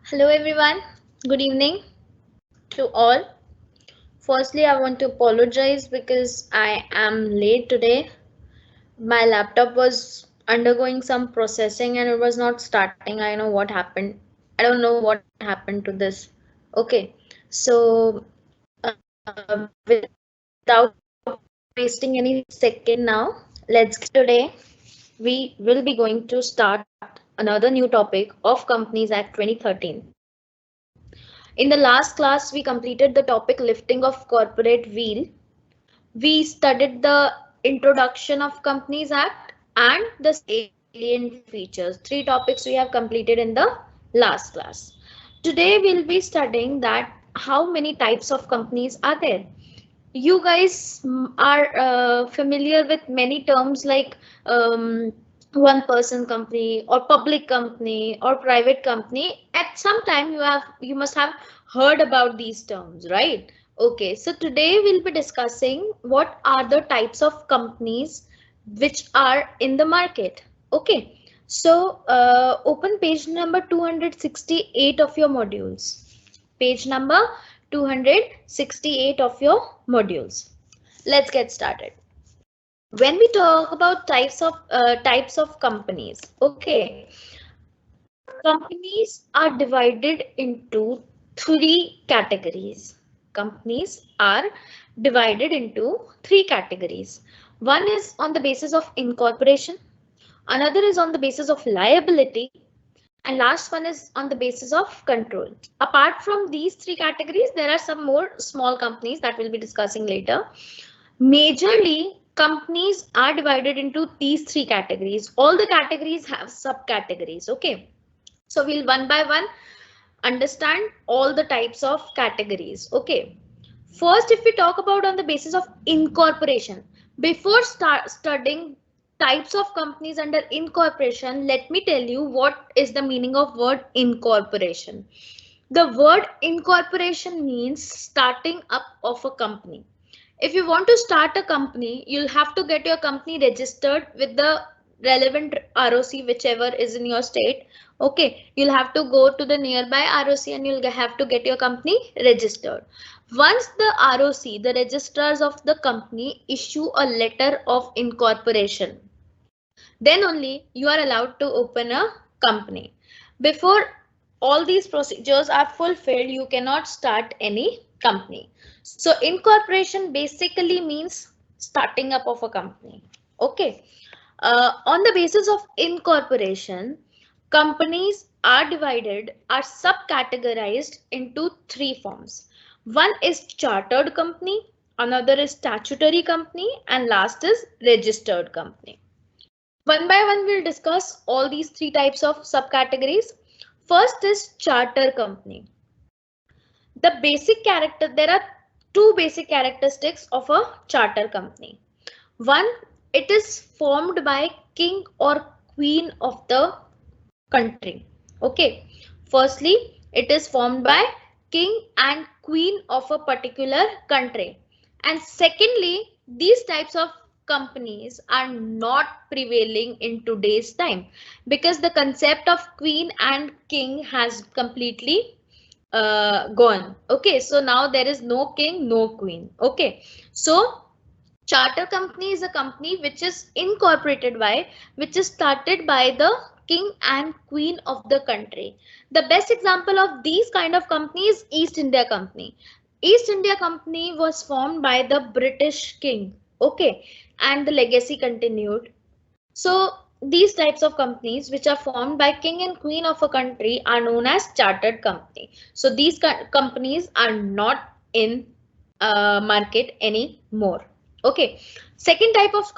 Hello everyone, good evening to all. Firstly, I want to apologize because I am late today. My laptop was undergoing some processing and it was not starting. I know what happened. I don't know what happened to this. Okay, so without wasting any second now, let's get today. We will be going to start another new topic of Companies Act 2013. In the last class, we completed the topic lifting of corporate veil. We studied the introduction of Companies Act and the salient features. Three topics we have completed in the last class. Today we'll be studying that how many types of companies are there. You guys are familiar with many terms like one person company or public company or private company. At some time you must have heard about these terms, right? Okay, so today we'll be discussing what are the types of companies which are in the market. Okay, so open page number 268 of your modules. Page number 268 of your modules. Let's get started. When we talk about types of companies, okay, companies are divided into three categories. Companies are divided into three categories. One is on the basis of incorporation, another is on the basis of liability, and last one is on the basis of control. Apart from these three categories, there are some more small companies that we'll be discussing later. Majorly, companies are divided into these three categories. All the categories have subcategories. Okay, so we'll one by one understand all the types of categories. Okay, first, if we talk about on the basis of incorporation, before studying types of companies under incorporation, let me tell you what is the meaning of word incorporation. The word incorporation means starting up of a company. If you want to start a company, you'll have to get your company registered with the relevant ROC, whichever is in your state. Okay, you'll have to go to the nearby ROC and you'll have to get your company registered. Once the ROC, the registrars of the company, issue a letter of incorporation, then only you are allowed to open a company. Before all these procedures are fulfilled, you cannot start any company. So incorporation basically means starting up of a company. Okay. On the basis of incorporation, companies are subcategorized into three forms. One is chartered company, another is statutory company, and last is registered company. One by one, we'll discuss all these three types of subcategories. First is charter company. There are two basic characteristics of a charter company. One, it is formed by king or queen of the country. Okay. Firstly, it is formed by king and queen of a particular country. And secondly, these types of companies are not prevailing in today's time because the concept of queen and king has completely gone. Okay, so now there is no king, no queen. Okay, so charter company is a company which is incorporated by, which is started by the king and queen of the country. The best example of these kind of companies is East India Company. East India Company was formed by the British king. Okay, and the legacy continued. So these types of companies which are formed by king and queen of a country are known as chartered company. So these companies are not in market anymore. Okay, second type of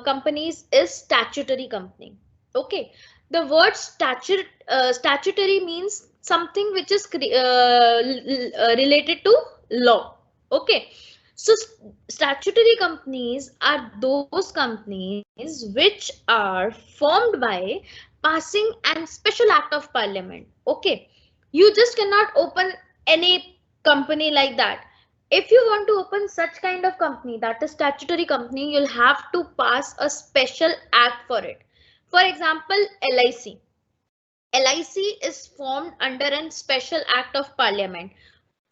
companies is statutory company. Okay, the word statutory means something which is related to law. Okay, so statutory companies are those companies which are formed by passing an special act of parliament. Okay, you just cannot open any company like that. If you want to open such kind of company, that is statutory company, you'll have to pass a special act for it. For example, LIC. LIC is formed under a special act of parliament.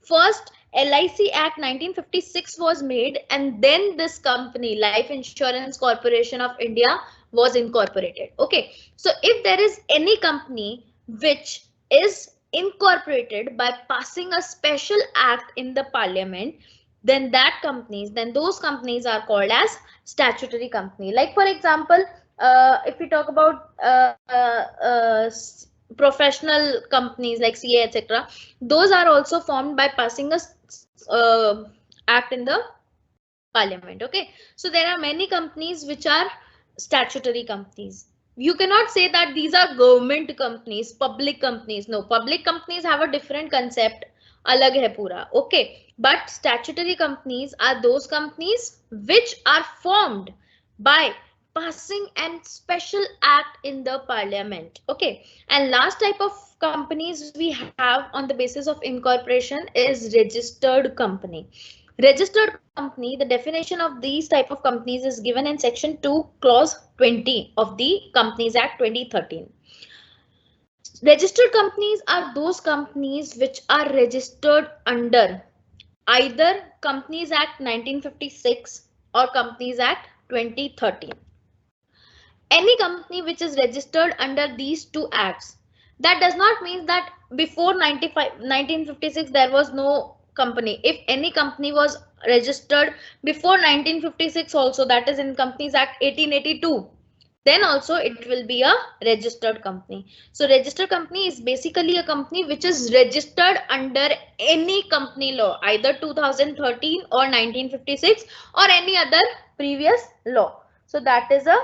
First, LIC Act 1956 was made, and then this company, Life Insurance Corporation of India, was incorporated. Okay, so if there is any company which is incorporated by passing a special act in the parliament, then those companies are called as statutory company. Like for example, if we talk about professional companies like CA, etc., those are also formed by passing a act in the parliament. Okay, so there are many companies which are statutory companies. You cannot say that these are government companies, public companies. No, public companies have a different concept. Alag hai pura. Okay, but statutory companies are those companies which are formed by passing a special act in the parliament. Okay, and last type of companies we have on the basis of incorporation is registered company. Registered company, the definition of these type of companies is given in section 2 clause 20 of the Companies Act 2013. Registered companies are those companies which are registered under either Companies Act 1956 or Companies Act 2013. Any company which is registered under these two acts, that does not mean that before 1956 there was no company. If any company was registered before 1956 also, that is in Companies Act 1882, then also it will be a registered company. So registered company is basically a company which is registered under any company law, either 2013 or 1956 or any other previous law. So that is a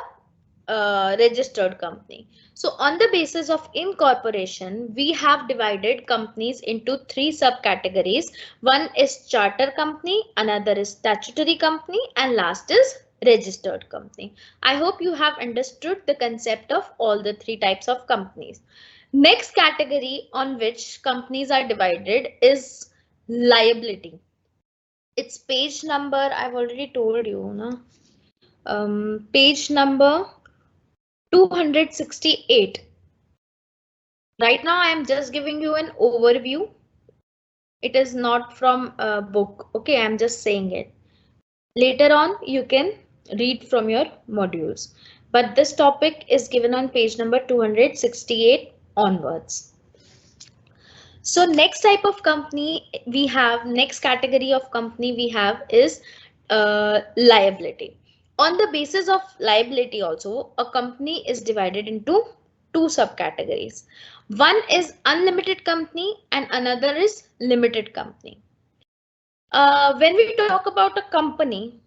registered company. So on the basis of incorporation, we have divided companies into three subcategories. One is charter company, another is statutory company, and last is registered company. I hope you have understood the concept of all the three types of companies. Next category on which companies are divided is liability. It's page number, I've already told you, no? Page number 268. Right now I am just giving you an overview. It is not from a book. Okay, I'm just saying it. Later on you can read from your modules. But this topic is given on page number 268 onwards. So next type of company we have, next category of company we have is liability. On the basis of liability also, a company is divided into two subcategories. One is unlimited company and another is limited company. When we talk about a company,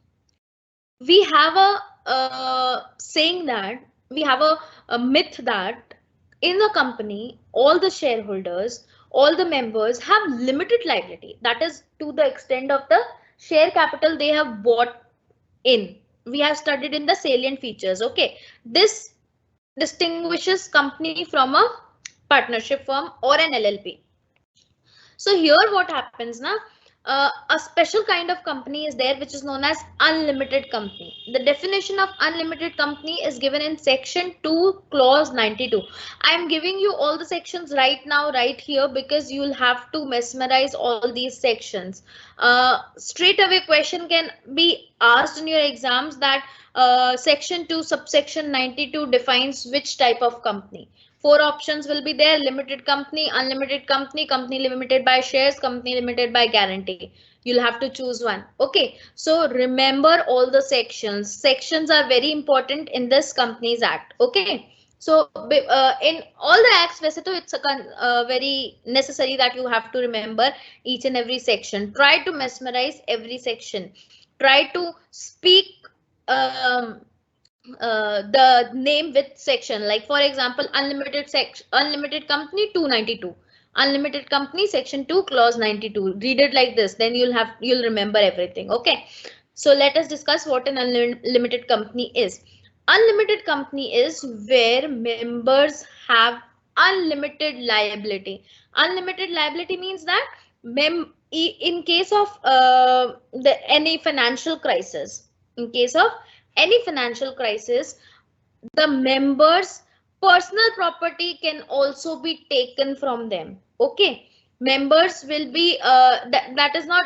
we have a saying that we have a myth that in a company, all the shareholders, all the members have limited liability. That is to the extent of the share capital they have bought in. We have studied in the salient features. Okay, this distinguishes company from a partnership firm or an LLP. So here what happens now, a special kind of company is there which is known as unlimited company. The definition of unlimited company is given in section 2 clause 92. I am giving you all the sections right now right here because you'll have to mesmerize all these sections. Straight away question can be asked in your exams that section 2 subsection 92 defines which type of company. Four options will be there: limited company, unlimited company, company limited by shares, company limited by guarantee. You'll have to choose one. Okay, so remember all the sections. Sections are very important in this Companies Act. Okay, so in all the acts, it's very necessary that you have to remember each and every section. Try to mesmerize every section. Try to speak the name with section, like for example unlimited company 292, unlimited company section 2 clause 92. Read it like this, then you'll remember everything. Okay, so let us discuss what an unlimited company is. Unlimited company is where members have unlimited liability. Unlimited liability means that in case of any financial crisis, in case of any financial crisis, the members personal property can also be taken from them. Okay, members will be that is not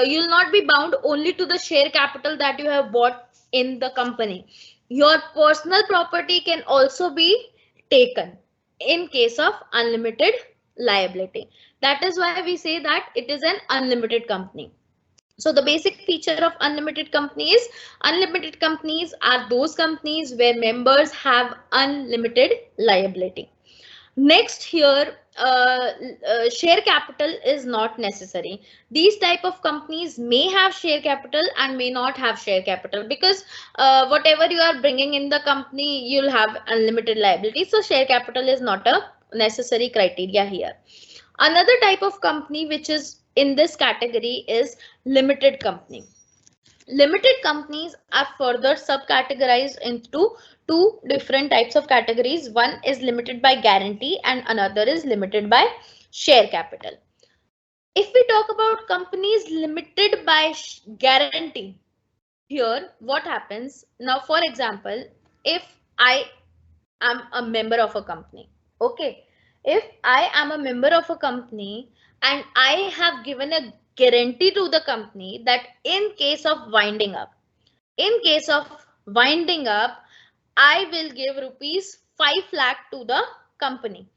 you'll not be bound only to the share capital that you have bought in the company. Your personal property can also be taken in case of unlimited liability. That is why we say that it is an unlimited company. So the basic feature of unlimited companies are those companies where members have unlimited liability. Next here, share capital is not necessary. These type of companies may have share capital and may not have share capital, because whatever you are bringing in the company, you'll have unlimited liability. So share capital is not a necessary criteria here. Another type of company which is in this category is limited company. Limited companies are further subcategorized into two different types of categories. One is limited by guarantee and another is limited by share capital. If we talk about companies limited by guarantee, here what happens now, for example, if I am a member of a company, okay, if I am a member of a company and I have given a guarantee to the company that in case of winding up, I will give rupees 5 lakh to the company.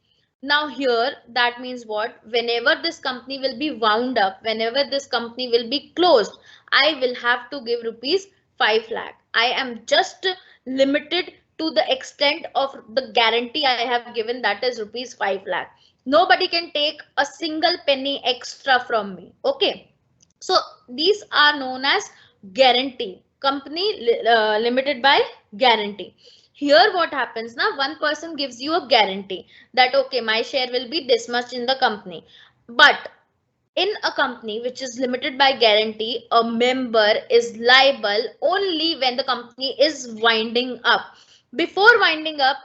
Now here that means what? Whenever this company will be wound up, whenever this company will be closed, I will have to give rupees 5 lakh. I am just limited to the extent of the guarantee I have given, that is rupees 5 lakh. Nobody can take a single penny extra from me. Okay. So these are known as guarantee. Company limited by guarantee. Here what happens now, one person gives you a guarantee that okay, my share will be this much in the company. But in a company which is limited by guarantee, a member is liable only when the company is winding up. Before winding up,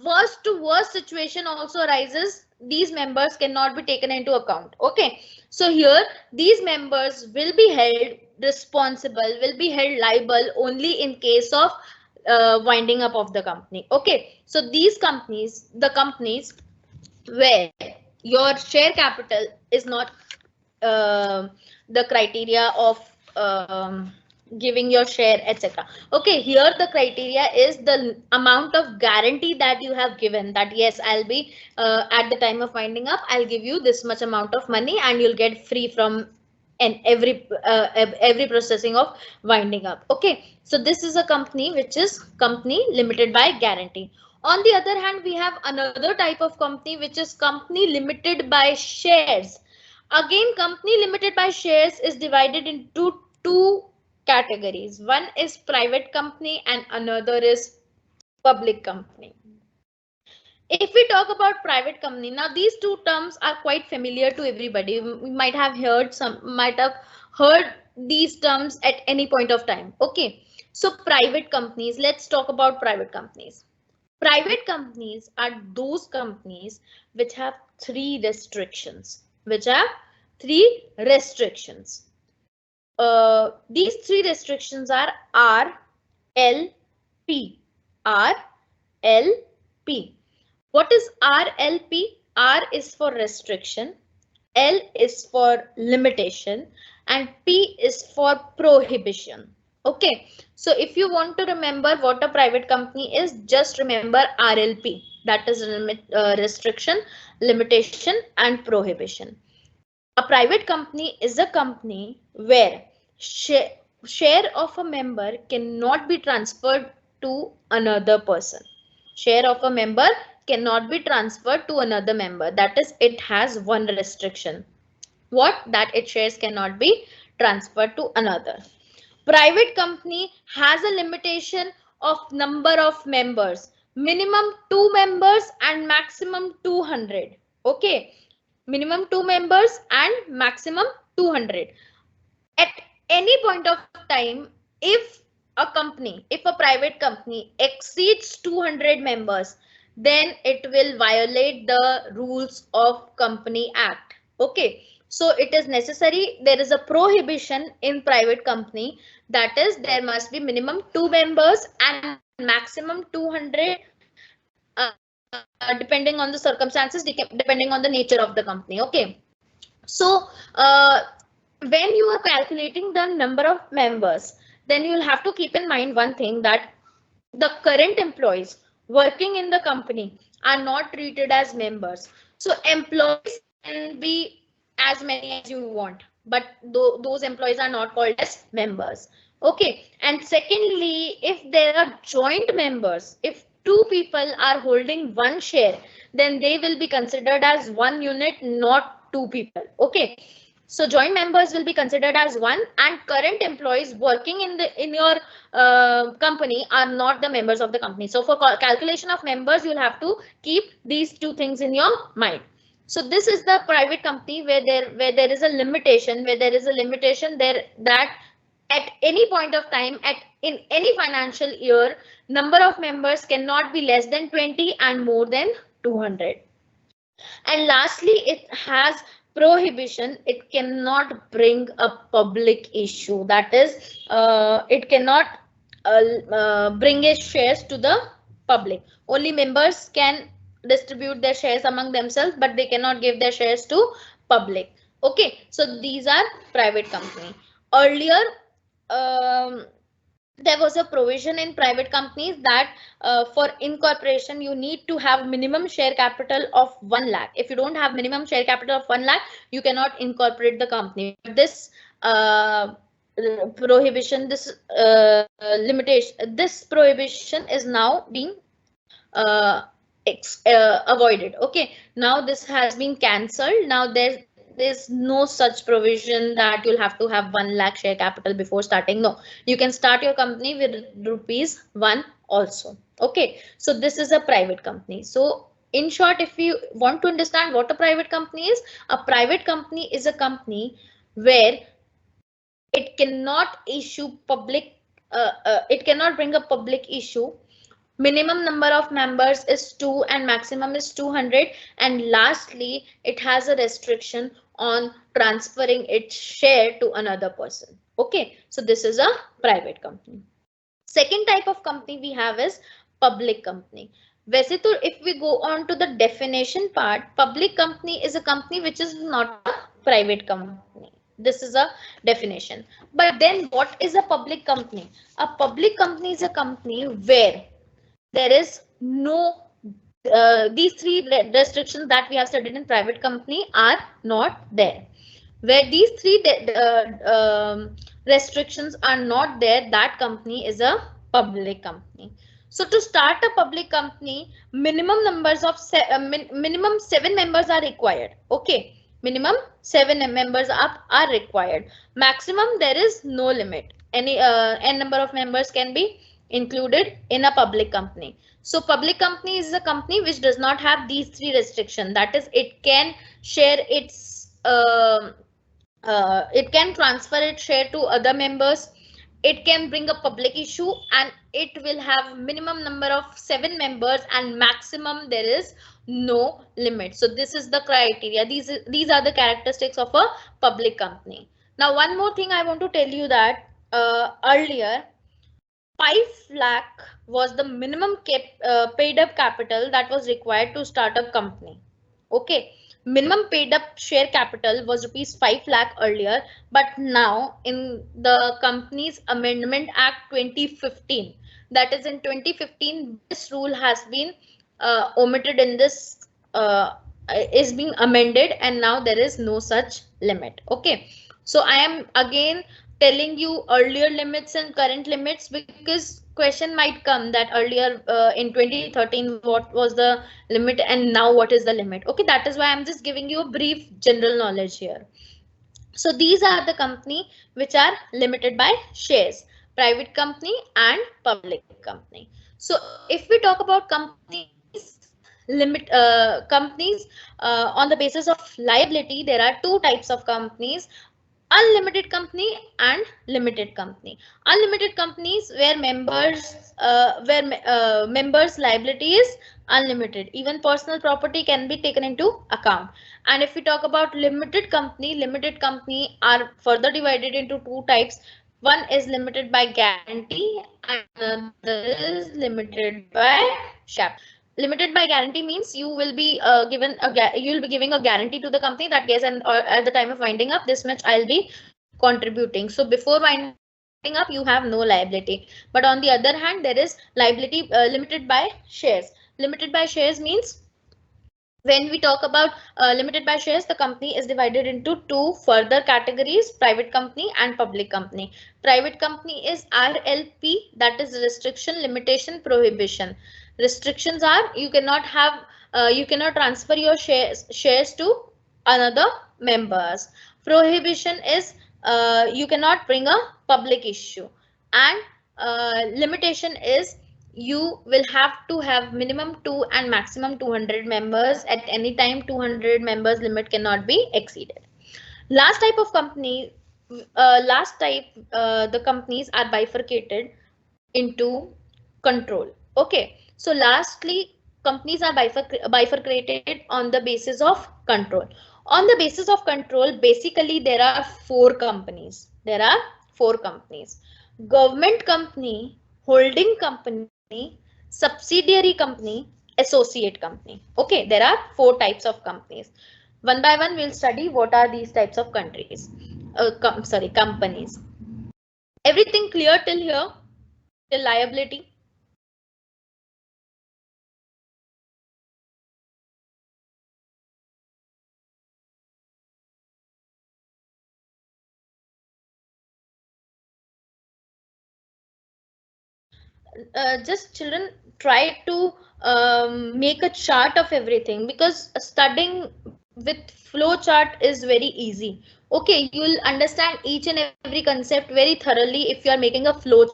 worst to worst situation also arises. These members cannot be taken into account. Okay, so here these members will be held responsible, will be held liable only in case of winding up of the company. Okay, so these companies, the companies where your share capital is not uh, the criteria of giving your share, etc. Okay, here the criteria is the amount of guarantee that you have given, that yes, I'll be at the time of winding up, I'll give you this much amount of money and you'll get free from and every processing of winding up. Okay, so this is a company which is company limited by guarantee. On the other hand, we have another type of company which is company limited by shares. Again, company limited by shares is divided into two categories. One is private company and another is public company. If we talk about private company, now these two terms are quite familiar to everybody. We might have heard these terms at any point of time. Okay, so private companies, let's talk about private companies. Private companies are those companies which have three restrictions. These three restrictions are R, L, P. R, L, P. What is RLP? R is for restriction, L is for limitation, and P is for prohibition. Okay, so if you want to remember what a private company is, just remember RLP. That is restriction, limitation, and prohibition. A private company is a company where share of a member cannot be transferred to another person. Share of a member cannot be transferred to another member. That is, it has one restriction. What? That its shares cannot be transferred to another. Private company has a limitation of number of members. Minimum 2 members and maximum 200. Okay. Minimum 2 members and maximum 200. At any point of time, if a private company exceeds 200 members, then it will violate the rules of Company Act. Okay, so it is necessary, there is a prohibition in private company, that is there must be minimum 2 members and maximum 200 depending on the circumstances, depending on the nature of the company. Okay. So when you are calculating the number of members, then you'll have to keep in mind one thing, that the current employees working in the company are not treated as members. So employees can be as many as you want, but those employees are not called as members. Okay. And secondly, if there are joint members, if two people are holding one share, then they will be considered as one unit, not two people. Okay. So joint members will be considered as one, and current employees working in your company are not the members of the company. So for calculation of members, you'll have to keep these two things in your mind. So this is the private company where there is a limitation, there that at any point of time, at in any financial year, number of members cannot be less than 20 and more than 200. And lastly, it has prohibition. It cannot bring a public issue. That is, it cannot bring its shares to the public. Only members can distribute their shares among themselves, but they cannot give their shares to public. Okay, so these are private company. Earlier, um, there was a provision in private companies that for incorporation you need to have minimum share capital of 1 lakh. If you don't have minimum share capital of 1 lakh, you cannot incorporate the company. This prohibition, this limitation, this prohibition is now being avoided. Okay, now this has been cancelled. Now there's no such provision that you'll have to have 1 lakh share capital before starting. No, you can start your company with rupees 1 also. Okay, so this is a private company. So in short, if you want to understand what a private company is, a private company is a company where it cannot issue public, it cannot bring a public issue. Minimum number of members is 2 and maximum is 200. And lastly, it has a restriction on transferring its share to another person. Okay, so this is a private company. Second type of company we have is public company. वैसे तो if we go on to the definition part, public company is a company which is not a private company. This is a definition. But then what is a public company? A public company is a company where there is no these three restrictions that we have studied in private company are not there. Where these three restrictions are not there, that company is a public company. So to start a public company, minimum numbers of minimum 7 members are required. Okay, minimum 7 members are required. Maximum there is no limit. Any n number of members can be included in a public company. So public company is a company which does not have these three restrictions. That is, it can share its it can transfer its share to other members. It can bring a public issue, and it will have minimum number of 7 members, and maximum there is no limit. So this is the criteria. These are the characteristics of a public company. Now, one more thing I want to tell you, that earlier 5 lakh was the minimum paid up capital that was required to start a company. Okay, minimum paid up share capital was rupees 5 lakh earlier, but now in the Companies Amendment Act 2015, that is in 2015, this rule has been omitted in this, is being amended, and now there is no such limit. Okay, so I am again telling you earlier limits and current limits, because question might come that earlier in 2013 what was the limit and now what is the limit. Okay, that is why I'm just giving you a brief general knowledge here. So these are the company which are limited by shares, private company and public company. So if we talk about companies on the basis of liability, there are two types of companies: unlimited company and limited company. Unlimited companies where members liability is unlimited, even personal property can be taken into account. And if we talk about limited company are further divided into two types. One is limited by guarantee and another is limited by share. limited by guarantee means you will be you will be giving a guarantee to the company that yes, and at the time of winding up, this much I'll be contributing. So before winding up, you have no liability. But on the other hand, there is liability limited by shares. Limited by shares means when we talk about limited by shares, the company is divided into two further categories: private company and public company. Private company is RLP, that is restriction, limitation, prohibition. Restrictions are you cannot transfer your shares to another members. Prohibition is you cannot bring a public issue. And limitation is you will have to have minimum 2 and maximum 200 members at any time. 200 members limit cannot be exceeded. Last type of company, last type, the companies are bifurcated into control. Okay, so lastly, companies are bifurcated on the basis of control. On the basis of control, basically there are four companies. There are four companies: government company, holding company, subsidiary company, associate company. Okay, there are four types of companies. One by one, we'll study what are these types of countries. Sorry, companies. Everything clear till here? Till liability? Just children, try to make a chart of everything, because studying with flow chart is very easy. Okay, you'll understand each and every concept very thoroughly if you are making a flow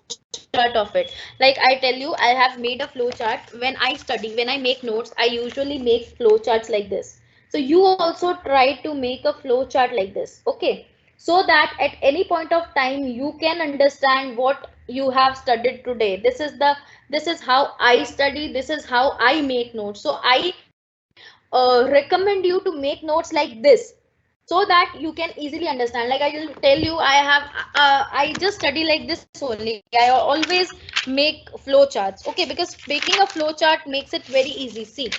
chart of it. Like I tell you, I have made a flow chart. When I study, when I make notes, I usually make flow charts like this. So you also try to make a flow chart like this. Okay, so that at any point of time you can understand what you have studied today. This is how I study, this is how I make notes. So I recommend you to make notes like this, so that you can easily understand. Like I will tell you, I just study like this only. I always make flow charts. Okay, because making a flow chart makes it very easy. See,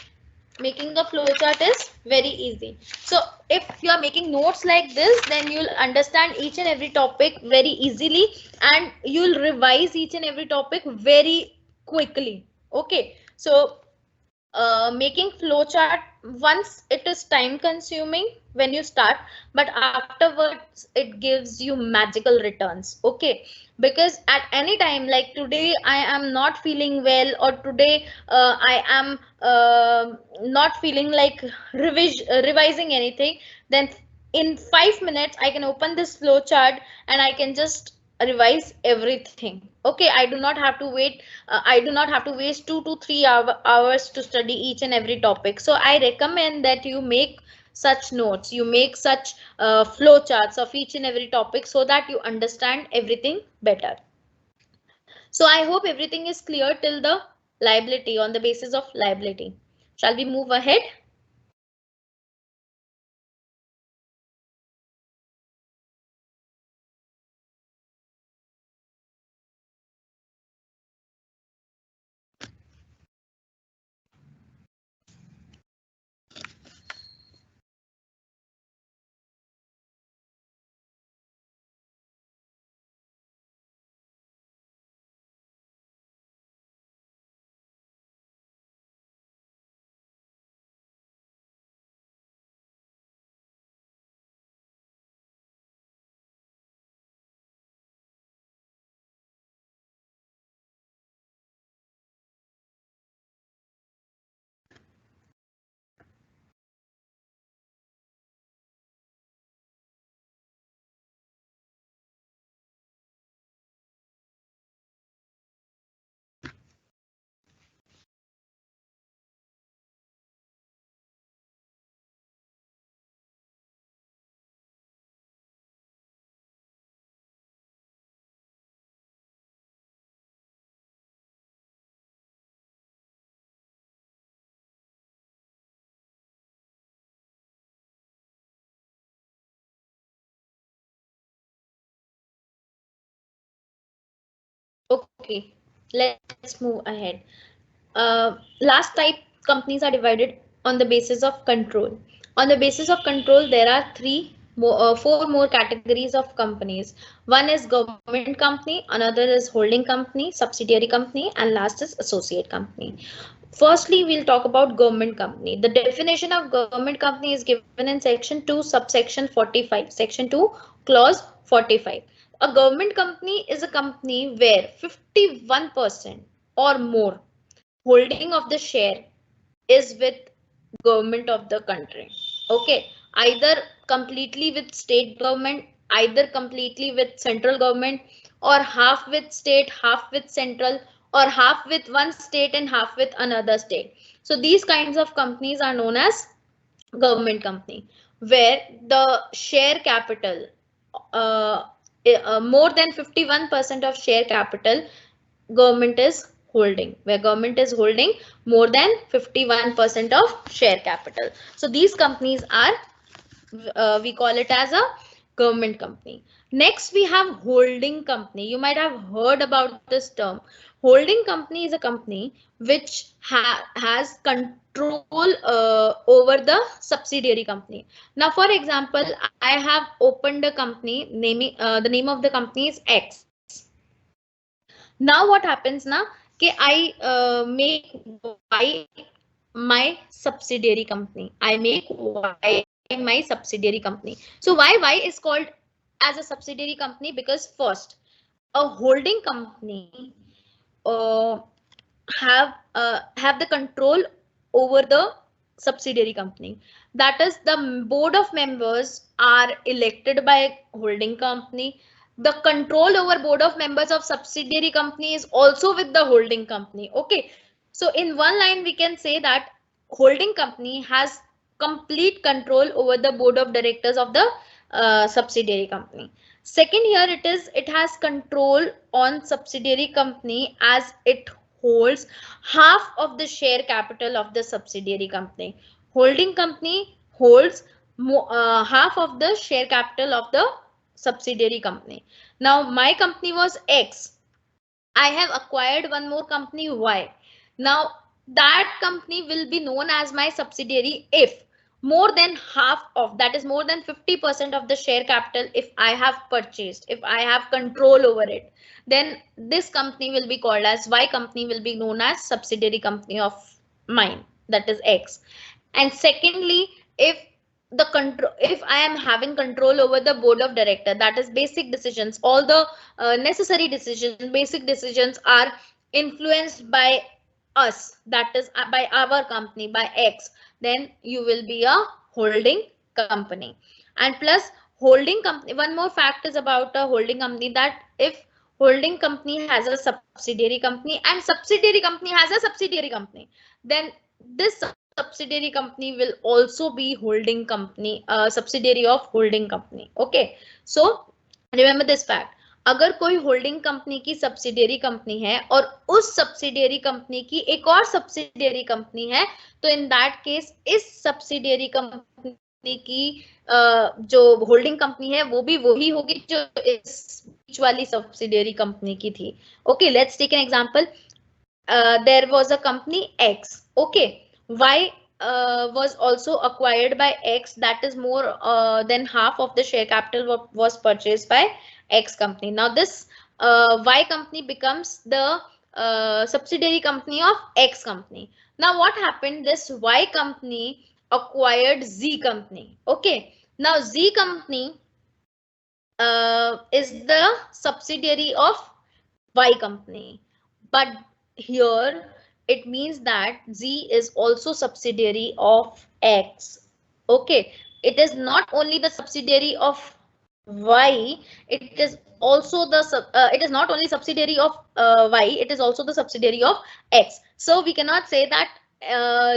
making a flowchart is very easy. So if you are making notes like this, then you'll understand each and every topic very easily, and you'll revise each and every topic very quickly. Okay, so making flowchart, once it is time consuming when you start, but afterwards it gives you magical returns. Okay, because at any time, like today I am not feeling well, or today I am not feeling like revising anything, then in 5 minutes I can open this flowchart and I can just revise everything. Okay, I do not have to wait. I do not have to waste 2 to 3 hours to study each and every topic. So I recommend that you make such notes, you make such flow charts of each and every topic, so that you understand everything better. So I hope everything is clear till the liability, on the basis of liability. Shall we move ahead? Okay, let's move ahead. Last type companies are divided on the basis of control. On the basis of control, there are four more categories of companies. One is government company, another is holding company, subsidiary company, and last is associate company. Firstly, we'll talk about government company. The definition of government company is given in section 2, subsection 45, section 2, clause 45. A government company is a company where 51% or more holding of the share is with government of the country. Okay, either completely with state government, either completely with central government, or half with state, half with central, or half with one state and half with another state. So these kinds of companies are known as government company, where the share capital, uh, more than 51% of share capital government is holding, where government is holding more than 51% of share capital. So these companies are, we call it as a government company. Next, we have holding company. You might have heard about this term. Holding company is a company which has control over the subsidiary company. Now, for example, I have opened a company, naming the name of the company is X. Now what happens na, कि I make Y my subsidiary company. I make Y my subsidiary company. So why is called as a subsidiary company? Because first, a holding company uh, have the control over the subsidiary company. That is, the board of members are elected by holding company. The control over board of members of subsidiary company is also with the holding company. Okay, so in one line we can say that holding company has complete control over the board of directors of the subsidiary company. Second, here it has control on subsidiary company as it holds half of the share capital of the subsidiary company. Holding company holds half of the share capital of the subsidiary company. Now my company was X. I have acquired one more company Y. Now that company will be known as my subsidiary if more than half of, that is more than 50% of the share capital, if I have purchased, if I have control over it, then this company will be called as Y company, will be known as subsidiary company of mine, that is X. And secondly, if the control, if I am having control over the board of director, that is basic decisions, all the necessary decisions, basic decisions are influenced by us, that is by our company, by X, then you will be a holding company. And plus, holding company, one more fact is about a holding company, that if holding company has a subsidiary company and subsidiary company has a subsidiary company, then this subsidiary company will also be holding company, subsidiary of holding company. Okay, so remember this fact. अगर कोई holding company की subsidiary company है और उस subsidiary company की एक और subsidiary company है, तो इन दैट केस इस सब्सिडियरी कंपनी की जो होल्डिंग कंपनी है वो भी वही होगी जो इस बीच वाली सब्सिडियरी कंपनी की थी. Okay, let's take an example. There was a company X. Okay, Y was also acquired by X, that is more than half of the share capital was purchased by X company. Now this Y company becomes the subsidiary company of X company. Now what happened, this Y company acquired Z company. Okay, now Z company is the subsidiary of Y company, but here it means that Z is also subsidiary of X. Okay, it is not only the subsidiary of Y, it is also the it is not only subsidiary of Y, it is also the subsidiary of X. So we cannot say that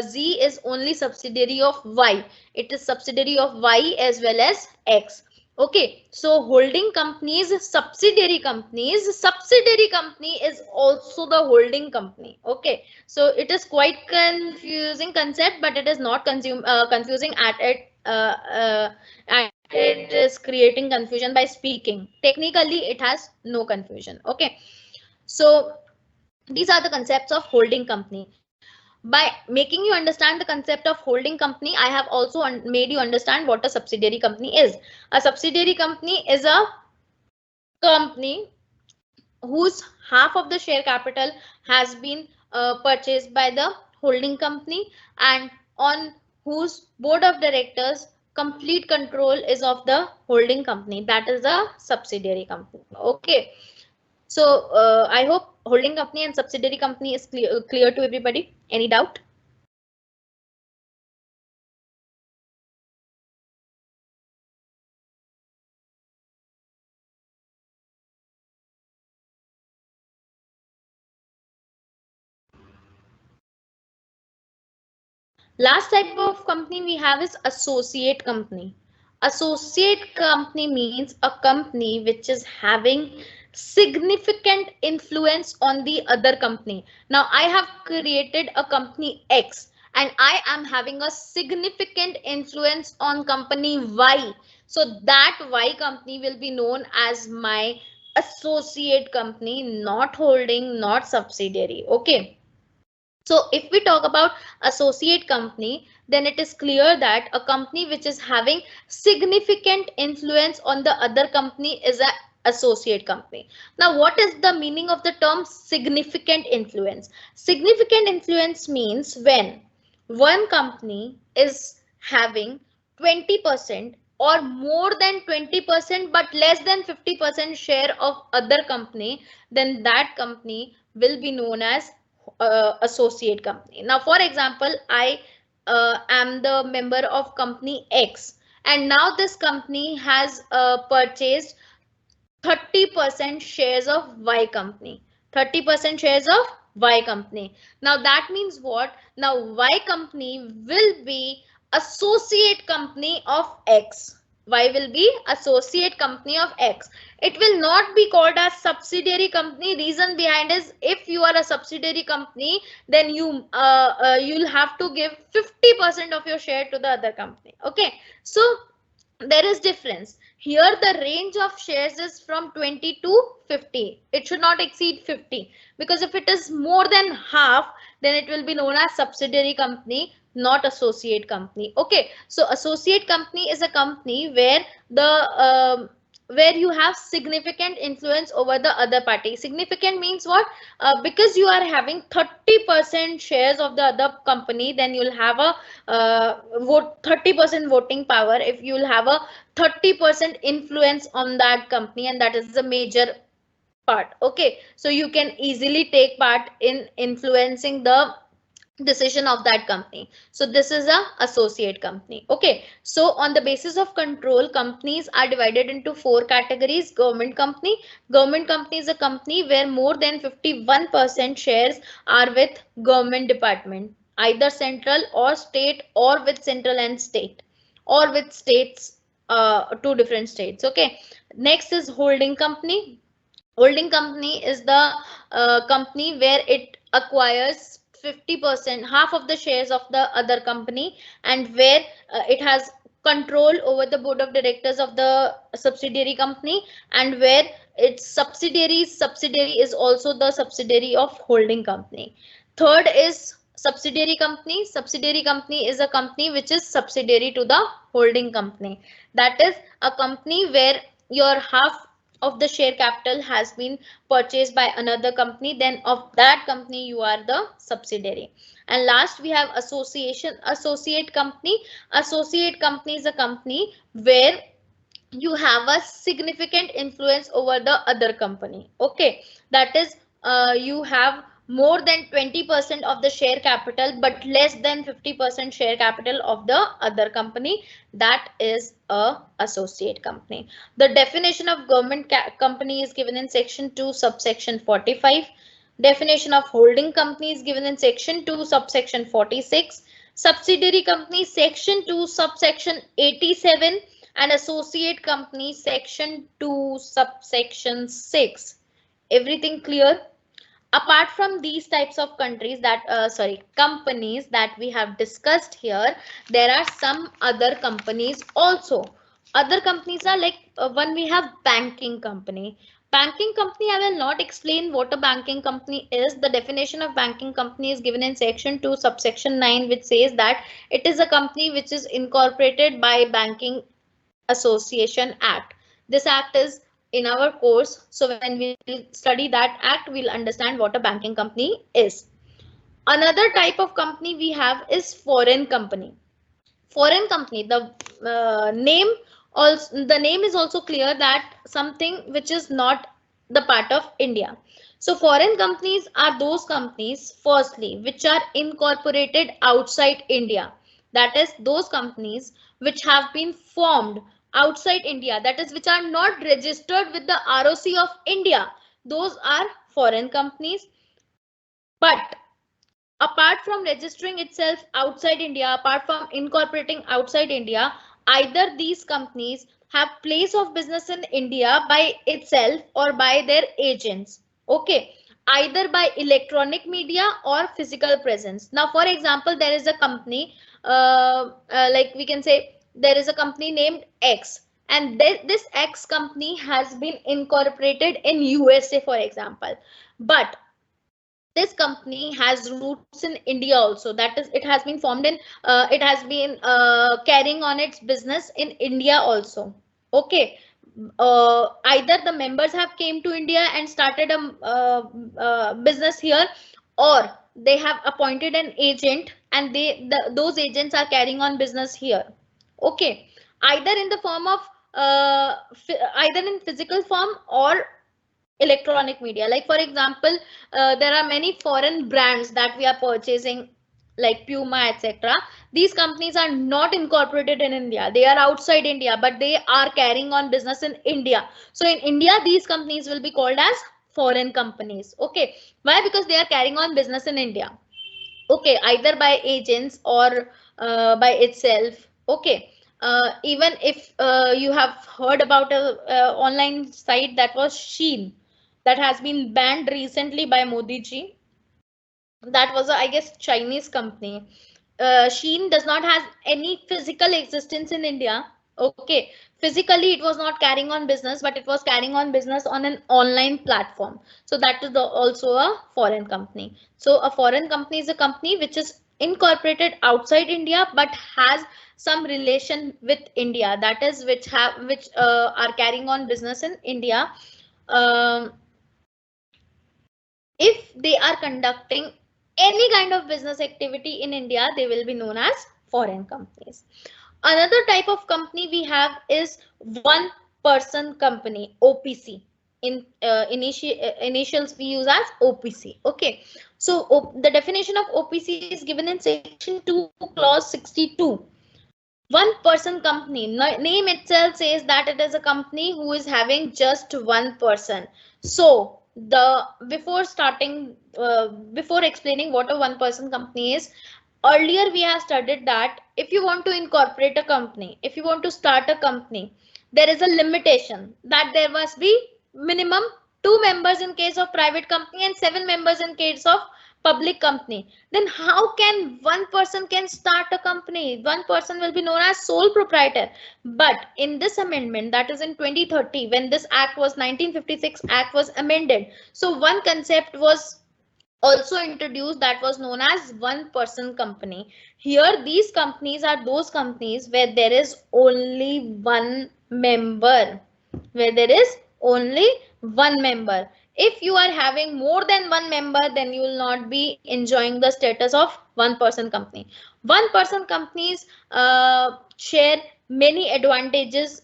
Z is only subsidiary of Y. It is subsidiary of Y as well as X. Okay, so holding companies, subsidiary company is also the holding company. Okay, so it is quite confusing concept, but it is not confusing at it. And it is creating confusion by speaking. Technically, it has no confusion. Okay, so these are the concepts of holding company. By making you understand the concept of holding company, I have also made you understand what a subsidiary company is. A subsidiary company is a company whose half of the share capital has been purchased by the holding company, and on whose board of directors complete control is of the holding company. That is a subsidiary company. Okay. So I hope holding company and subsidiary company is clear to everybody. Any doubt? Last type of company we have is associate company. Associate company means a company which is having significant influence on the other company. Now I have created a company X and I am having a significant influence on company Y. So that Y company will be known as my associate company, not holding, not subsidiary. Okay. So if we talk about associate company, then it is clear that a company which is having significant influence on the other company is an associate company. Now, what is the meaning of the term significant influence? Significant influence means when one company is having 20% or more than 20% but less than 50% share of other company, then that company will be known as associate company. Now, for example, I am the member of company X, and now this company has purchased 30% shares of Y company. 30% shares of Y company. Now that means what? Now Y company will be associate company of X. Y will be associate company of X. It will not be called as subsidiary company. Reason behind is if you are a subsidiary company, then you'll have to give 50% of your share to the other company. Okay, so there is difference here. The range of shares is from 20 to 50. It should not exceed 50, because if it is more than half, then it will be known as subsidiary company, not associate company. Okay, so associate company is a company where the where you have significant influence over the other party. Significant means what? Because you are having 30% shares of the other company, then you'll have a vote 30% voting power. If you'll have a 30% influence on that company, and that is the major part. Okay, so you can easily take part in influencing the decision of that company. So this is a associate company. Okay, so on the basis of control, companies are divided into four categories. Government company. Government company is a company where more than 51% shares are with government department, either central or state, or with central and state, or with states, two different states. Okay, next is holding company. Holding company is the company where it acquires 50%, half of the shares of the other company, and where it has control over the board of directors of the subsidiary company, and where its subsidiary is also the subsidiary of holding company. Third is subsidiary company. Subsidiary company is a company which is subsidiary to the holding company. That is a company where your half of the share capital has been purchased by another company, then of that company you are the subsidiary. And last we have associate company. Associate company is a company where you have a significant influence over the other company. Okay, that is you have more than 20% of the share capital but less than 50% share capital of the other company. That is a associate company. The definition of government company is given in section 2 subsection 45. Definition of holding company is given in section 2 subsection 46. Subsidiary company section 2 subsection 87, and associate company section 2 subsection 6. Everything clear? Apart from these types of countries that companies that we have discussed here, there are some other companies also. Other companies are like one we have banking company. Banking company, I will not explain what a banking company is. The definition of banking company is given in section 2 subsection 9, which says that it is a company which is incorporated by Banking Association Act. This act is in our course, so when we study that act, we'll understand what a banking company is. Another type of company we have is foreign company. Foreign company, the name is also clear that something which is not the part of India. So foreign companies are those companies, firstly, which are incorporated outside India. That is those companies which have been formed outside India, that is which are not registered with the ROC of India. Those are foreign companies. But apart from registering itself outside India, apart from incorporating outside India, either these companies have place of business in India by itself or by their agents. Okay, either by electronic media or physical presence. Now, for example, there is a company, like we can say, there is a company named X, and this X company has been incorporated in USA, for example. But this company has roots in India also. That is, it has been formed in, it has been carrying on its business in India also. Okay, either the members have came to India and started a business here, or they have appointed an agent and those agents are carrying on business here. Okay, either in the form of either in physical form or electronic media. Like for example, there are many foreign brands that we are purchasing, like Puma, etc. These companies are not incorporated in India, they are outside India, but they are carrying on business in India. So in India, these companies will be called as foreign companies. Okay, why? Because they are carrying on business in India. Okay, either by agents or by itself. Okay, even if you have heard about a online site that was Sheen, that has been banned recently by Modi ji. That was a, I guess, Chinese company. Sheen does not have any physical existence in India. Okay, physically it was not carrying on business, but it was carrying on business on an online platform. So that is also a foreign company. So a foreign company is a company which is incorporated outside India but has some relation with India. That is, which are carrying on business in India. Um, if they are conducting any kind of business activity in India, they will be known as foreign companies. Another type of company we have is one person company, OPC. In initials we use as OPC. Okay, so the definition of OPC is given in section 2 clause 62. One person company, name itself says that it is a company who is having just one person. So the before explaining what a one person company is, earlier we have studied that if you want to incorporate a company, if you want to start a company, there is a limitation that there must be minimum 2 members in case of private company and 7 members in case of public company. Then how can one person can start a company? One person will be known as sole proprietor. But in this amendment, that is in 2030, when this act was 1956 act was amended, so one concept was also introduced, that was known as one person company. Here these companies are those companies where there is only one member, where there is only one member. If you are having more than one member, then you will not be enjoying the status of one person company. One person companies share many advantages,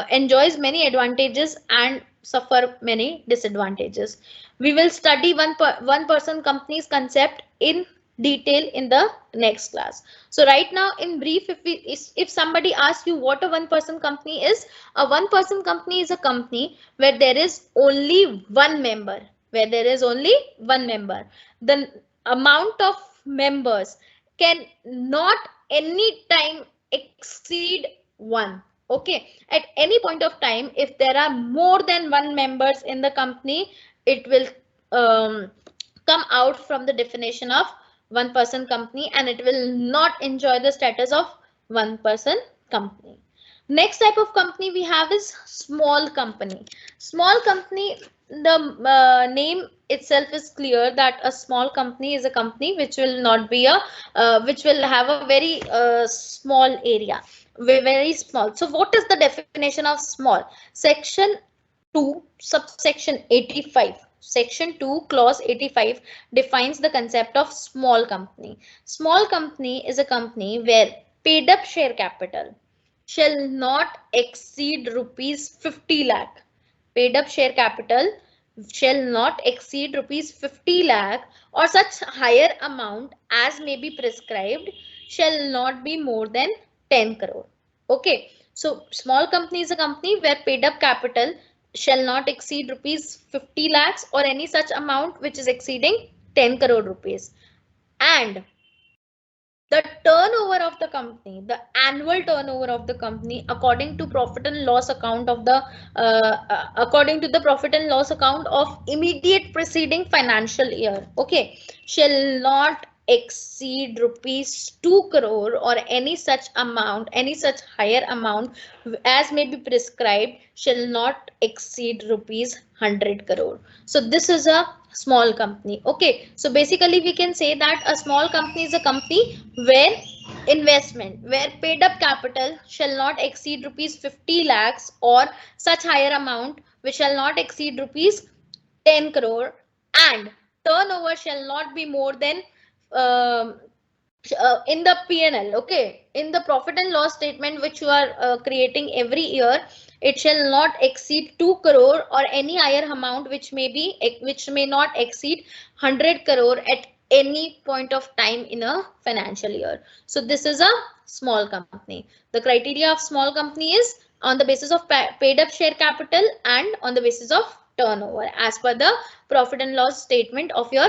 enjoys many advantages and suffer many disadvantages. We will study one person companies concept in detail in the next class. So right now in brief, if somebody asks you what a one person company is, a one person company is a company where there is only one member, where there is only one member. The amount of members can not any time exceed one. Okay, at any point of time, if there are more than one members in the company, it will come out from the definition of one person company and it will not enjoy the status of one person company. Next type of company we have is small company. Small company, the name itself is clear that a small company is a company which will not be a which will have a very small area, very small. So what is the definition of small? Section 2 subsection 85, section 2 clause 85 defines the concept of small company. Small company is a company where paid up share capital shall not exceed rupees 50 lakh. Paid up share capital shall not exceed rupees 50 lakh or such higher amount as may be prescribed shall not be more than 10 crore. Okay, so small company is a company where paid up capital shall not exceed rupees 50 lakhs or any such amount which is exceeding 10 crore rupees. And the turnover of the company, the annual turnover of the company, according to profit and loss account of the according to the profit and loss account of immediate preceding financial year, okay, shall not exceed rupees 2 crore or any such amount, any such higher amount as may be prescribed shall not exceed rupees 100 crore. So this is a small company. Okay, so basically we can say that a small company is a company where investment, where paid up capital shall not exceed rupees 50 lakhs or such higher amount which shall not exceed rupees 10 crore, and turnover shall not be more than um, in the P&L, okay, in the profit and loss statement which you are creating every year, it shall not exceed 2 crore or any higher amount which may not exceed 100 crore at any point of time in a financial year. So this is a small company. The criteria of small company is on the basis of paid up share capital and on the basis of turnover as per the profit and loss statement of your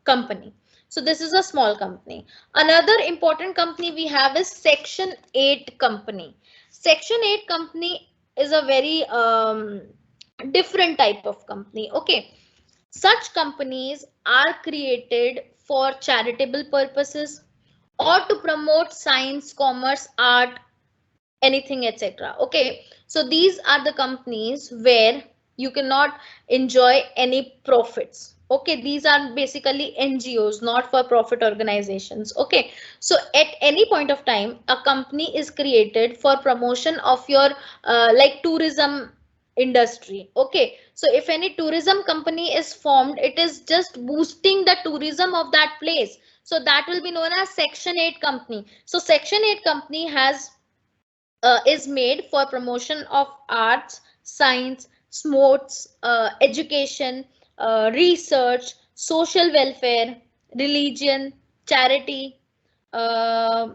company. So this is a small company. Another important company we have is Section 8 company. Section 8 company is a very different type of company. Okay, such companies are created for charitable purposes or to promote science, commerce, art, anything, etc. Okay, so these are the companies where you cannot enjoy any profits. Okay, these are basically NGOs, not for profit organizations. Okay, so at any point of time a company is created for promotion of your like tourism industry. Okay, so if any tourism company is formed, it is just boosting the tourism of that place, so that will be known as Section 8 company. So Section 8 company is made for promotion of arts, science, sports, education, research, social welfare, religion, charity, uh,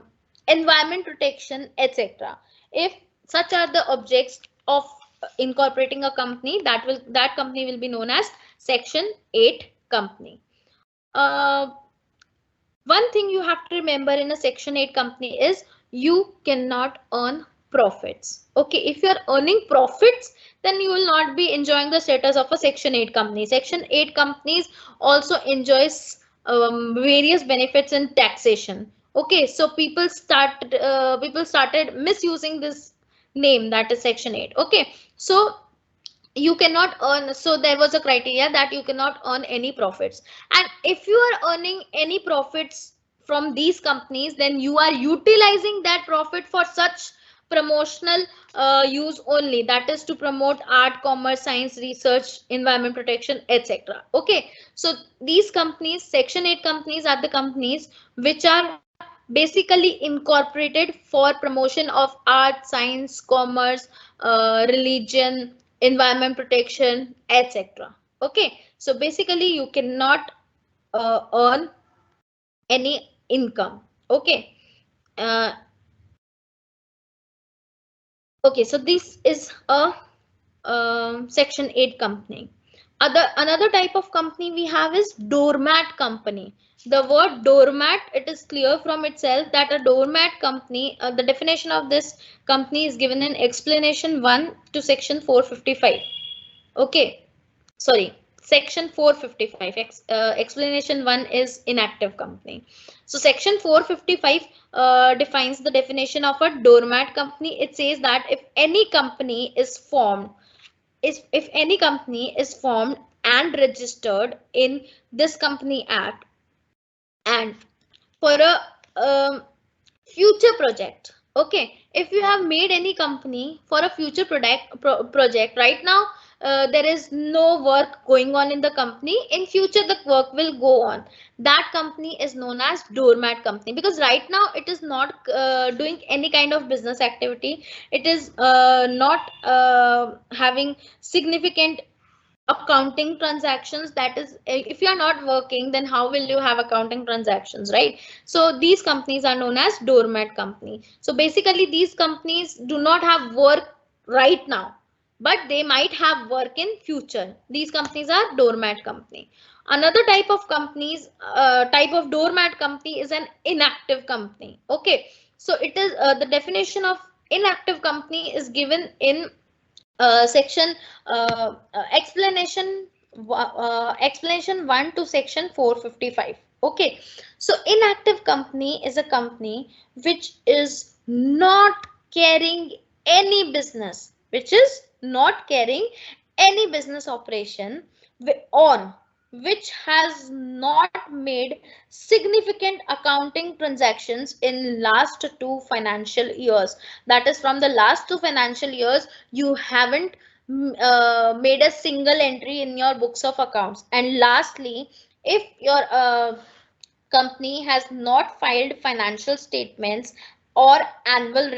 environment protection, etc. If such are the objects of incorporating a company, that company will be known as Section 8 company. Uh, One thing you have to remember in a Section 8 company is you cannot earn profits. Okay, if you are earning profits, then you will not be enjoying the status of a Section 8 company. Section 8 companies also enjoys various benefits in taxation. Okay, so people started misusing this name, that is Section 8. Okay, so you cannot earn, so there was a criteria that you cannot earn any profits, and if you are earning any profits from these companies, then you are utilizing that profit for such promotional use only, that is to promote art, commerce, science, research, environment protection, etc. Okay, so these companies, Section 8 companies, are the companies which are basically incorporated for promotion of art, science, commerce, religion, environment protection, etc. Okay, so basically you cannot earn any income. Okay, uh, okay, so this is a Section 8 company. Another type of company we have is doormat company. The word doormat, it is clear from itself that a doormat company, the definition of this company is given in explanation 1 to section 455. Okay, sorry, Section 455, explanation 1 is inactive company. So section 455 defines the definition of a doormat company. It says that if any company is formed, if any company is formed and registered in this Company Act, and for a future project, okay, if you have made any company for a future project right now, there is no work going on in the company, in future the work will go on, that company is known as doormat company, because right now it is not doing any kind of business activity, it is not having significant accounting transactions. That is, if you are not working, then how will you have accounting transactions, right? So these companies are known as doormat company. So basically these companies do not have work right now, but they might have work in future. These companies are doormat company. Another type of companies, type of doormat company is an inactive company. Okay, so it is the definition of inactive company is given in section explanation 1 to section 455. Okay, so inactive company is a company which is not carrying any business, which is not carrying any business operation on, which has not made significant accounting transactions in last 2 financial years. That is, from the last 2 financial years you haven't made a single entry in your books of accounts. And lastly, if your company has not filed financial statements or annual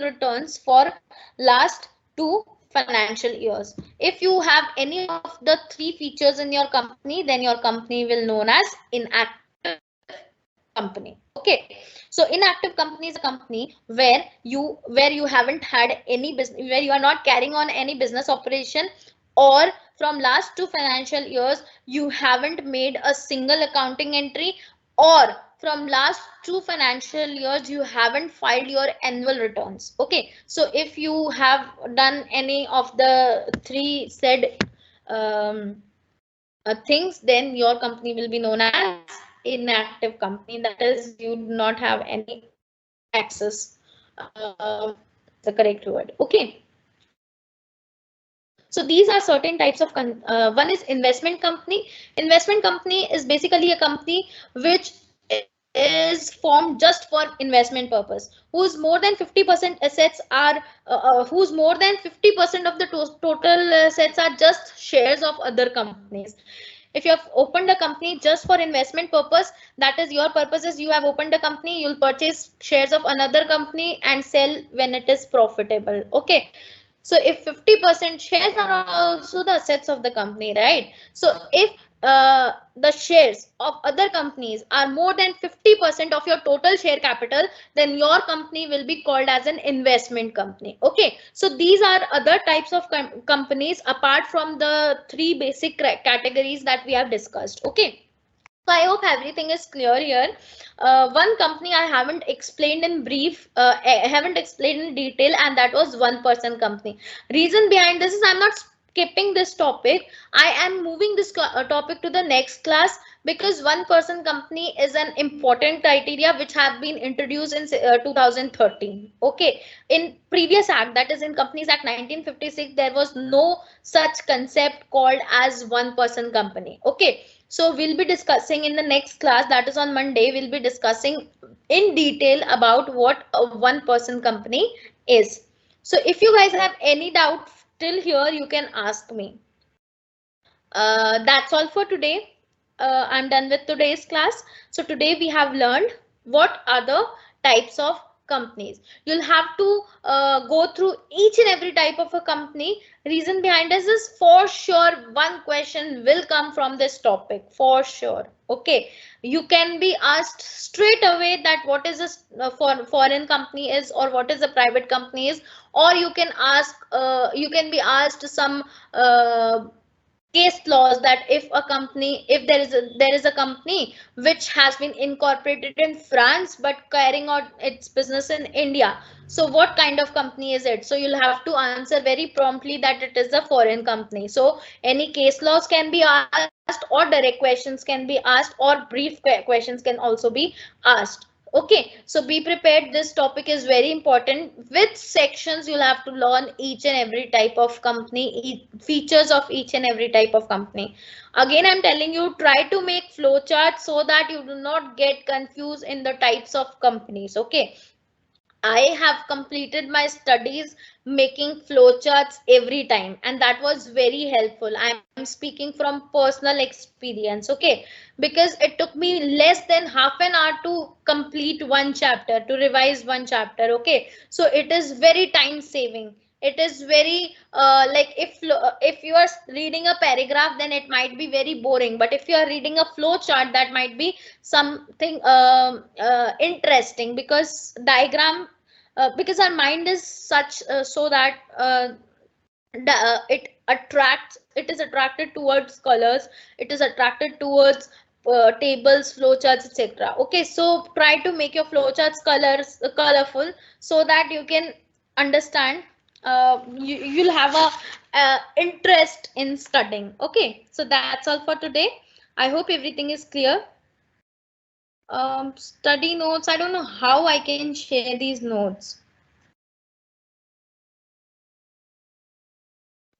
returns for last 2 financial years. If you have any of the three features in your company, then your company will known as inactive company. Okay, so inactive company is a company where you haven't had any business, where you are not carrying on any business operation, or from last 2 financial years you haven't made a single accounting entry, or from last 2 financial years you haven't filed your annual returns. Okay, so if you have done any of the three said things, then your company will be known as inactive company. That is, you do not have any access. The correct word. Okay. So these are certain types of one is investment company. Investment company is basically a company which is formed just for investment purpose, whose more than 50% assets are whose more than 50% of the total assets are just shares of other companies. If you have opened a company just for investment purpose, that is, your purpose is you have opened a company, you'll purchase shares of another company and sell when it is profitable. Okay, so if 50% shares are also the assets of the company, right? So if the shares of other companies are more than 50% of your total share capital, then your company will be called as an investment company. Okay, so these are other types of companies apart from the three basic categories that we have discussed. Okay, so I hope everything is clear here. One company I haven't explained in brief, I haven't explained in detail, and that was one person company. Reason behind this is I'm not skipping this topic. I am moving this topic to the next class, because one person company is an important criteria which have been introduced in 2013. Okay, in previous act, that is in Companies Act 1956, there was no such concept called as one person company. Okay, so we'll be discussing in the next class, that is on Monday, we'll be discussing in detail about what a one person company is. So if you guys have any doubt till here, you can ask me. That's all for today. I'm done with today's class. So today we have learned what are the types of companies. You'll have to go through each and every type of a company. Reason behind this is, for sure one question will come from this topic, for sure. Okay, you can be asked straight away that what is a foreign company is, or what is a private company is, or you can ask you can be asked some case laws, that if there is a company which has been incorporated in France but carrying out its business in India, so what kind of company is it? So you'll have to answer very promptly that it is a foreign company. So any case laws can be asked, or direct questions can be asked, or brief questions can also be asked. Okay, so be prepared. This topic is very important. With sections, you'll have to learn each and every type of company, features of each and every type of company. Again, I'm telling you, try to make flowcharts so that you do not get confused in the types of companies. Okay, I have completed my studies making flowcharts every time, and that was very helpful. I'm speaking from personal experience, okay? Because it took me less than half an hour to complete one chapter, to revise one chapter, okay? So it is very time saving. It is very like if you are reading a paragraph, then it might be very boring. But if you are reading a flow chart, that might be something interesting, because diagram because our mind is such so that it is attracted towards colors, it is attracted towards tables, flowcharts, etc. Okay, so try to make your flowcharts colorful so that you can understand. You'll have a interest in studying. Okay, so that's all for today. I hope everything is clear. Study notes, I don't know how I can share these notes.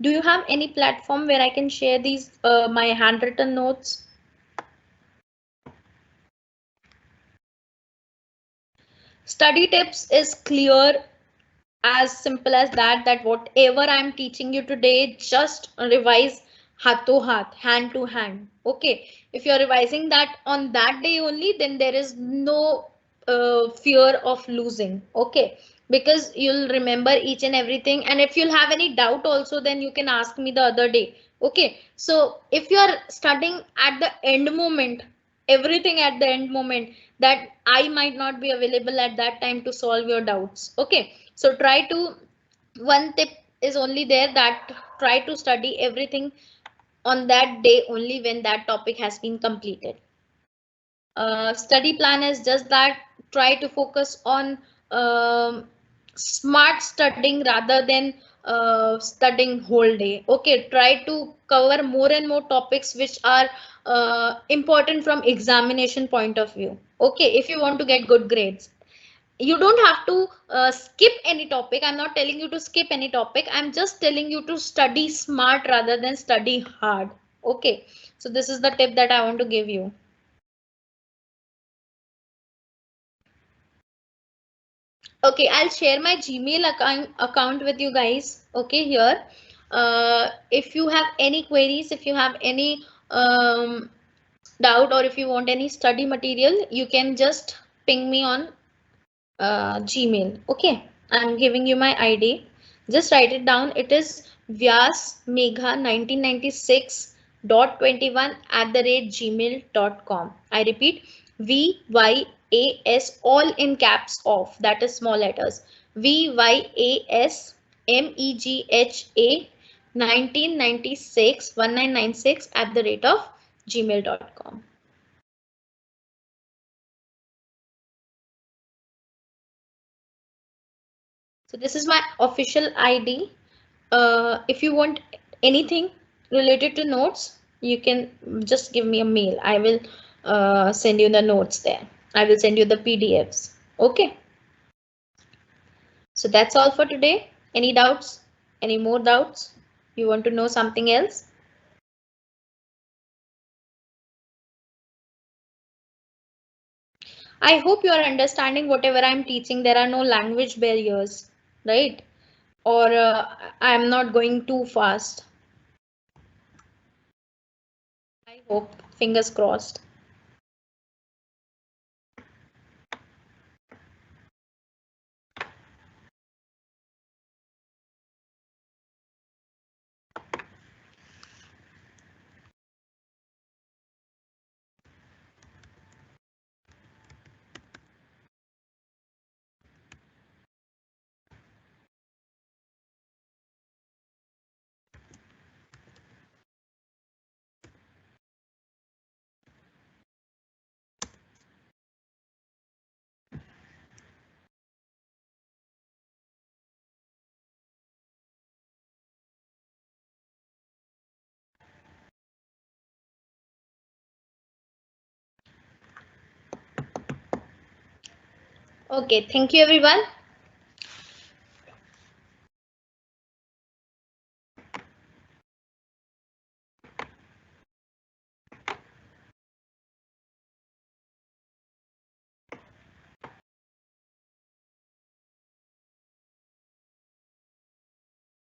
Do you have any platform where I can share these my handwritten notes? Study tips is clear, as simple as that, that whatever I'm teaching you today, just revise hath to hath, hand to hand. Okay, if you're revising that on that day only, then there is no fear of losing. Okay, because you'll remember each and everything, and if you'll have any doubt also, then you can ask me the other day. Okay, so if you are studying at the end moment, everything at the end moment, that I might not be available at that time to solve your doubts. Okay, so try to, one tip is only there, that try to study everything on that day only when that topic has been completed. Study plan is just that, try to focus on smart studying rather than studying whole day. Okay, try to cover more and more topics which are important from examination point of view. Okay, if you want to get good grades, you don't have to skip any topic. I'm not telling you to skip any topic, I'm just telling you to study smart rather than study hard. Okay, so this is the tip that I want to give you. Okay, I'll share my Gmail account with you guys. Okay, here. If you have any queries, if you have any doubt, or if you want any study material, you can just ping me on Gmail. Okay, I'm giving you my ID. Just write it down. It is Vyas Megha 1996.21 @gmail.com. I repeat, VYAS, all in caps off. That is small letters. VYAS MEGHA 1996 @gmail.com. So this is my official ID. If you want anything related to notes, you can just give me a mail. I will send you the notes there. I will send you the PDFs. Okay. So that's all for today. Any doubts? Any more doubts? You want to know something else? I hope you are understanding whatever I'm teaching. There are no language barriers, right? Or I'm not going too fast. I hope. Fingers crossed. Okay, thank you everyone.